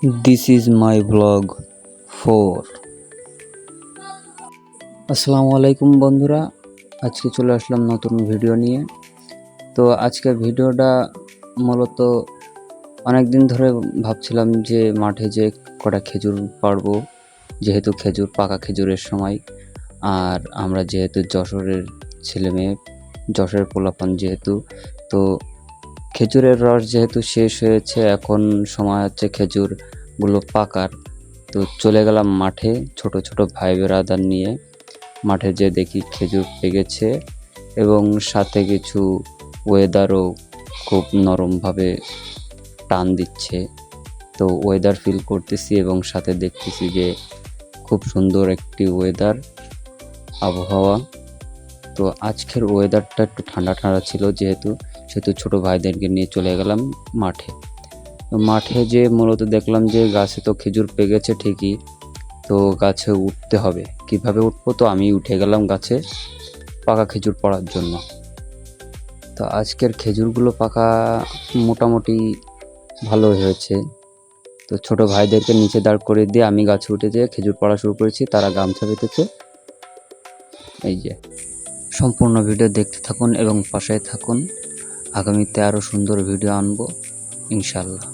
This is my vlog 4. আসসালামু আলাইকুম বন্ধুরা, আজকে চলে আসলাম নতুন ভিডিও নিয়ে। তো আজকের ভিডিওটা মূলত অনেক দিন ধরে ভাবছিলাম যে মাঠে যে কটা খেজুর পাড়বো, যেহেতু খেজুর পাকা খেজুরের সময়। আর আমরা যেহেতু যশোরের ছেলে মেয়ে, যশোরের পোলাপান যেহেতু, তো খেজুরের রস যেহেতু শেষ হয়েছে, এখন সময় হচ্ছে খেজুরগুলো পাকার। তো চলে গেলাম মাঠে ছোট ছোট ভাই বেরাদার নিয়ে। মাঠে যেয়ে দেখি খেজুর পেকেছে এবং সাথে কিছু ওয়েদারও খুব নরমভাবে টান দিচ্ছে। তো ওয়েদার ফিল করতেছি এবং সাথে দেখতেছি যে খুব সুন্দর একটি ওয়েদার, আবহাওয়া। তো আজকের ওয়েদারটা একটু ঠান্ডা ঠান্ডা ছিল, যেহেতু ছোটো ভাইদেরকে নিয়ে চলে গেলাম মাঠে। তো মাঠে যে মূলত দেখলাম যে গাছে তো খেজুর পেকেছে ঠিকই, তো গাছে উঠতে হবে। কিভাবে উঠবো, তো আমি উঠে গেলাম গাছে পাকা খেজুর পড়ার জন্য। তো আজকের খেজুরগুলো পাকা মোটামুটি ভালো হয়েছে। তো ছোট ভাইদেরকে নিচে দাঁড় করে দিয়ে আমি গাছে উঠে যেয়ে খেজুর পড়া শুরু করেছি, তারা গামছা পেতেছে। এই যে সম্পূর্ণ ভিডিও দেখতে থাকুন এবং পাশে থাকুন, আগামীতে আরও সুন্দর ভিডিও আনবো ইনশাল্লাহ।